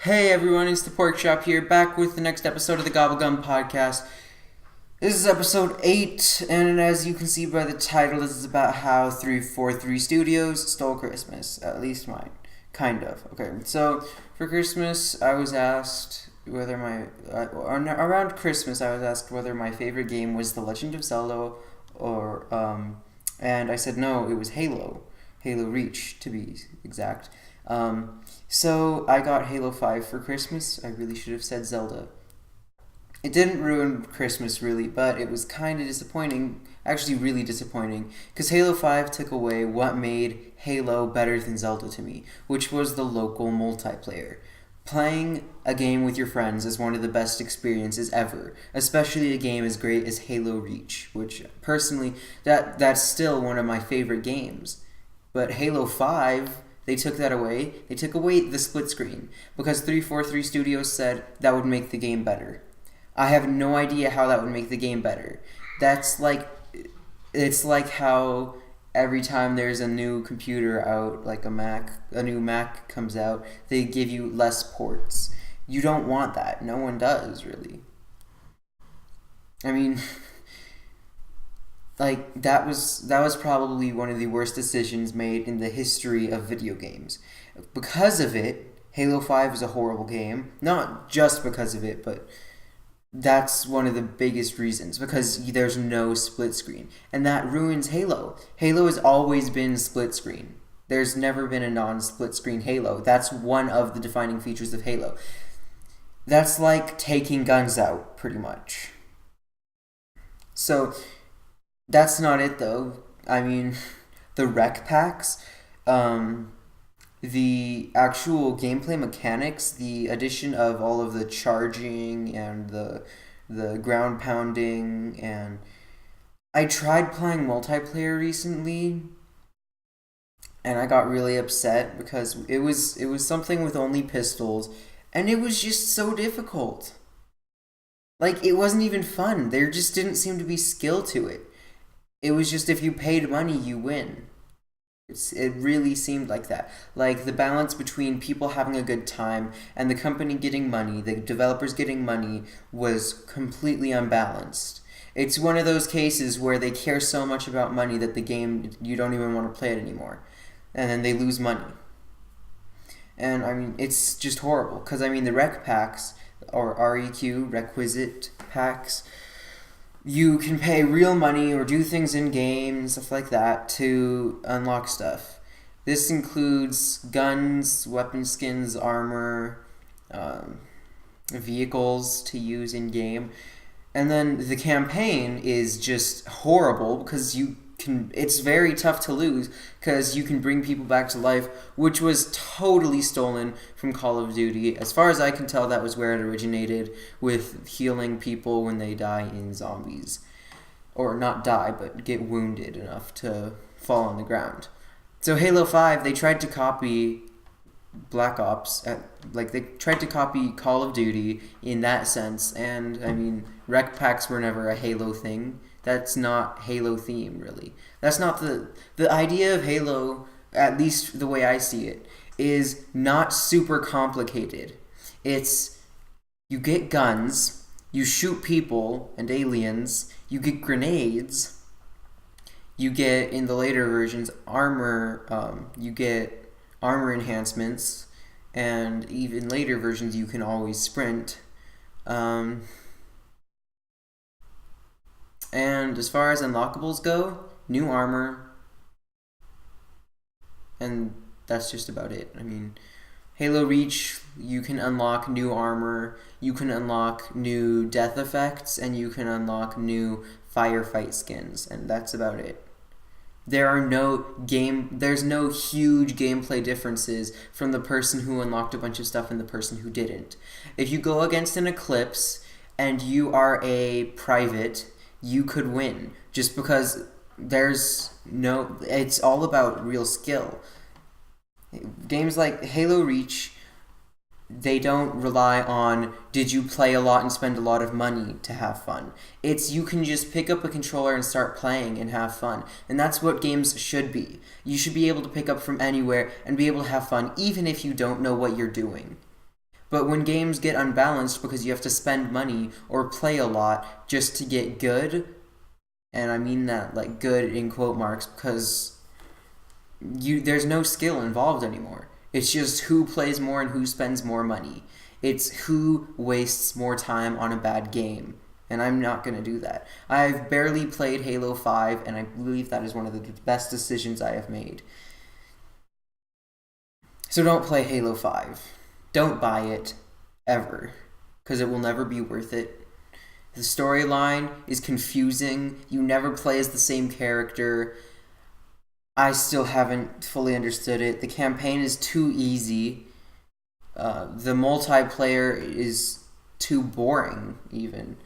Hey everyone, it's the Pork Chop here, back with the next episode of the GobbleGum podcast. This is episode 8, and as you can see by the title, this is about how 343 Studios stole Christmas. At least mine. Kind of. Okay, so for Christmas, I was asked whether around Christmas, I was asked whether my favorite game was The Legend of Zelda and I said no, it was Halo. Halo Reach, to be exact. So I got Halo 5 for Christmas. I really should have said Zelda. It didn't ruin Christmas really, but it was kind of disappointing, actually really disappointing, because Halo 5 took away what made Halo better than Zelda to me, which was the local multiplayer. Playing a game with your friends is one of the best experiences ever, especially a game as great as Halo Reach, which personally, that's still one of my favorite games. But Halo 5, they took that away. They took away the split screen because 343 Studios said that would make the game better. I have no idea how that would make the game better. It's like how every time there's a new computer out, like a new Mac comes out, they give you less ports. You don't want that. No one does, really. I mean, that was probably one of the worst decisions made in the history of video games. Because of it, Halo 5 is a horrible game. Not just because of it, but that's one of the biggest reasons, because there's no split screen. And that ruins Halo. Halo has always been split screen. There's never been a non-split screen Halo. That's one of the defining features of Halo. That's like taking guns out, pretty much. So that's not it, though. I mean, the rec packs, the actual gameplay mechanics, the addition of all of the charging and the ground pounding, and I tried playing multiplayer recently, and I got really upset because it was something with only pistols, and it was just so difficult. Like, it wasn't even fun. There just didn't seem to be skill to it. It was just if you paid money, you win. It really seemed like that. Like, the balance between people having a good time and the company getting money, the developers getting money, was completely unbalanced. It's one of those cases where they care so much about money that the game, you don't even want to play it anymore. And then they lose money. And, I mean, it's just horrible. Because, I mean, the rec packs, or REQ, requisite packs, you can pay real money or do things in game, stuff like that, to unlock stuff. This includes guns, weapon skins, armor, vehicles to use in game. And then the campaign is just horrible because it's very tough to lose because you can bring people back to life, which was totally stolen from Call of Duty. As far as I can tell, that was where it originated, with healing people when they die in zombies. Or not die, but get wounded enough to fall on the ground. So Halo 5, they tried to copy Black Ops, they tried to copy Call of Duty in that sense, and I mean, rec packs were never a Halo thing. That's not Halo theme, really. That's not the idea of Halo, at least the way I see it, is not super complicated. It's, you get guns, you shoot people and aliens, you get grenades, you get, in the later versions, armor, you get armor enhancements, and even later versions you can always sprint. And as far as unlockables go, new armor, and that's just about it. I mean, Halo Reach, you can unlock new armor, you can unlock new death effects, and you can unlock new firefight skins, and that's about it. There's no huge gameplay differences from the person who unlocked a bunch of stuff and the person who didn't. If you go against an Eclipse and you are a private, you could win, just because it's all about real skill. Games like Halo Reach, they don't rely on, did you play a lot and spend a lot of money to have fun. It's, you can just pick up a controller and start playing and have fun. And that's what games should be. You should be able to pick up from anywhere and be able to have fun, even if you don't know what you're doing. But when games get unbalanced because you have to spend money or play a lot just to get good, and I mean that like good in quote marks because there's no skill involved anymore. It's just who plays more and who spends more money. It's who wastes more time on a bad game. And I'm not going to do that. I've barely played Halo 5, and I believe that is one of the best decisions I have made. So don't play Halo 5. Don't buy it, ever. Because it will never be worth it. The storyline is confusing. You never play as the same character. I still haven't fully understood it. The campaign is too easy. The multiplayer is too boring, even.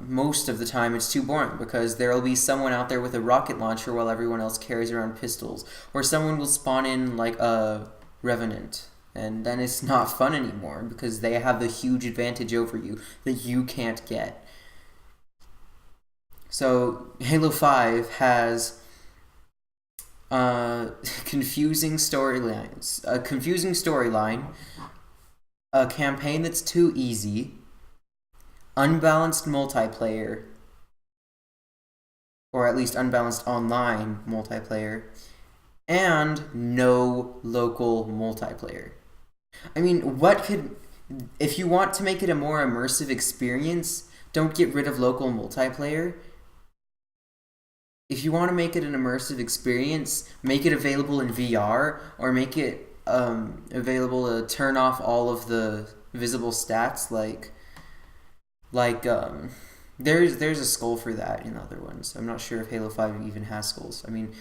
Most of the time it's too boring because there will be someone out there with a rocket launcher while everyone else carries around pistols. Or someone will spawn in like a revenant. And then it's not fun anymore because they have the huge advantage over you that you can't get. So Halo 5 has confusing storylines. A confusing storyline. A campaign that's too easy. Unbalanced multiplayer, or at least unbalanced online multiplayer, and no local multiplayer. I mean, if you want to make it a more immersive experience, don't get rid of local multiplayer. If you want to make it an immersive experience, make it available in VR, or make it available to turn off all of the visible stats there's a skull for that in other ones. I'm not sure if Halo 5 even has skulls. I mean,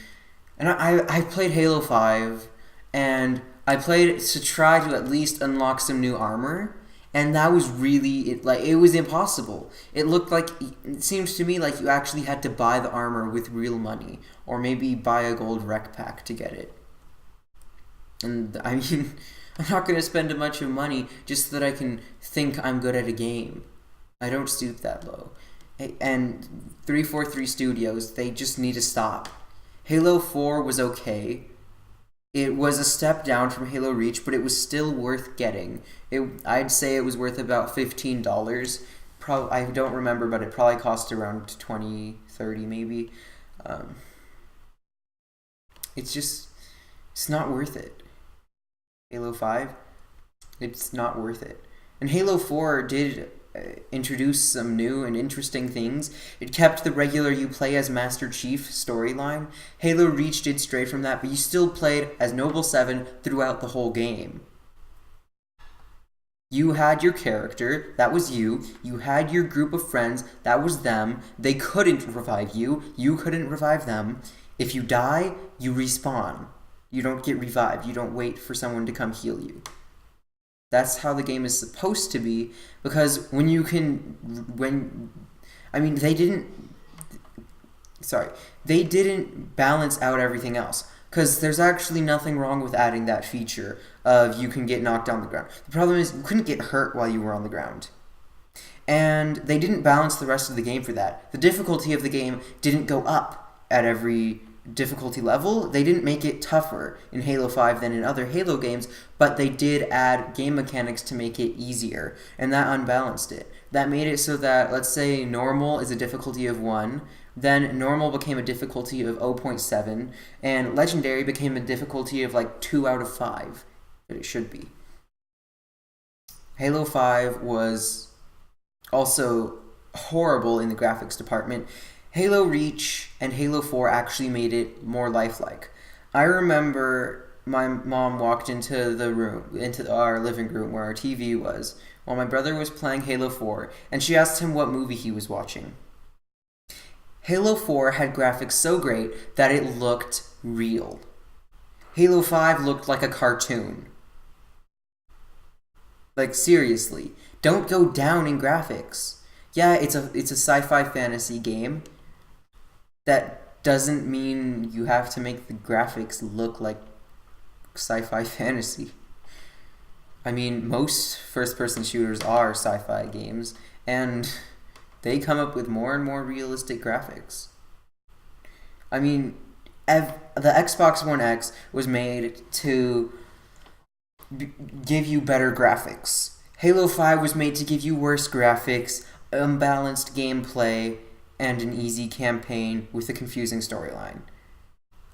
and I played Halo 5, and I played it to try to at least unlock some new armor, and that was really, it was impossible. It seems to me like you actually had to buy the armor with real money, or maybe buy a gold rec pack to get it. And I mean, I'm not going to spend a bunch of money just so that I can think I'm good at a game. I don't stoop that low. And 343 Studios, they just need to stop. Halo 4 was okay. It was a step down from Halo Reach, but it was still worth getting. I'd say it was worth about $15. I don't remember, but it probably cost around $20, $30 maybe. It's not worth it. Halo 5, it's not worth it. And Halo 4 did introduce some new and interesting things. It kept the regular you play as Master Chief storyline. Halo Reach did stray from that, but you still played as Noble 7 throughout the whole game. You had your character, that was you. You had your group of friends, that was them. They couldn't revive you. You couldn't revive them. If you die, you respawn. You don't get revived. You don't wait for someone to come heal you. That's how the game is supposed to be, because they didn't balance out everything else, because there's actually nothing wrong with adding that feature of you can get knocked on the ground. The problem is you couldn't get hurt while you were on the ground. And they didn't balance the rest of the game for that. The difficulty of the game didn't go up at every difficulty level. They didn't make it tougher in Halo 5 than in other Halo games, but they did add game mechanics to make it easier, and that unbalanced it. That made it so that, let's say normal is a difficulty of 1, then normal became a difficulty of 0.7, and legendary became a difficulty of 2 out of 5 that it should be. Halo 5 was also horrible in the graphics department. Halo Reach and Halo 4 actually made it more lifelike. I remember my mom walked into our living room where our TV was, while my brother was playing Halo 4, and she asked him what movie he was watching. Halo 4 had graphics so great that it looked real. Halo 5 looked like a cartoon. Seriously, don't go down in graphics. Yeah, it's a sci-fi fantasy game. That doesn't mean you have to make the graphics look like sci-fi fantasy. I mean, most first-person shooters are sci-fi games, and they come up with more and more realistic graphics. I mean, the Xbox One X was made to give you better graphics. Halo 5 was made to give you worse graphics, unbalanced gameplay, and an easy campaign with a confusing storyline.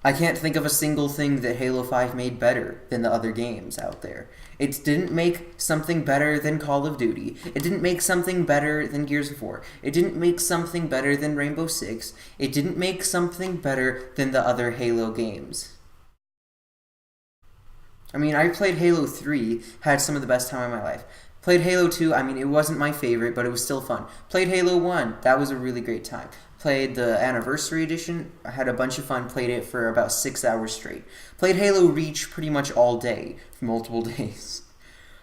I can't think of a single thing that Halo 5 made better than the other games out there. It didn't make something better than Call of Duty. It didn't make something better than Gears of War. It didn't make something better than Rainbow Six. It didn't make something better than the other Halo games. I mean, I played Halo 3, had some of the best time of my life. Played Halo 2, I mean, it wasn't my favorite, but it was still fun. Played Halo 1, that was a really great time. Played the Anniversary Edition, I had a bunch of fun, played it for about 6 hours straight. Played Halo Reach pretty much all day, for multiple days.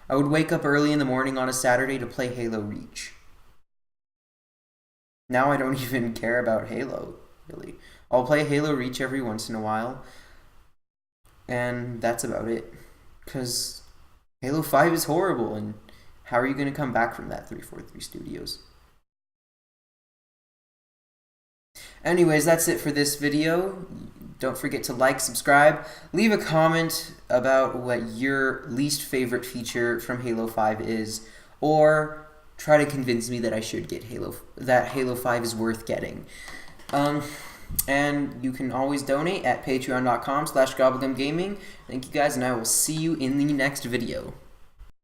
I would wake up early in the morning on a Saturday to play Halo Reach. Now I don't even care about Halo, really. I'll play Halo Reach every once in a while, and that's about it. Because Halo 5 is horrible, and how are you going to come back from that, 343 Studios? Anyways, that's it for this video. Don't forget to like, subscribe, leave a comment about what your least favorite feature from Halo 5 is, or try to convince me that I should get that Halo 5 is worth getting. And you can always donate at patreon.com/GobbleGumGaming. Thank you guys, and I will see you in the next video.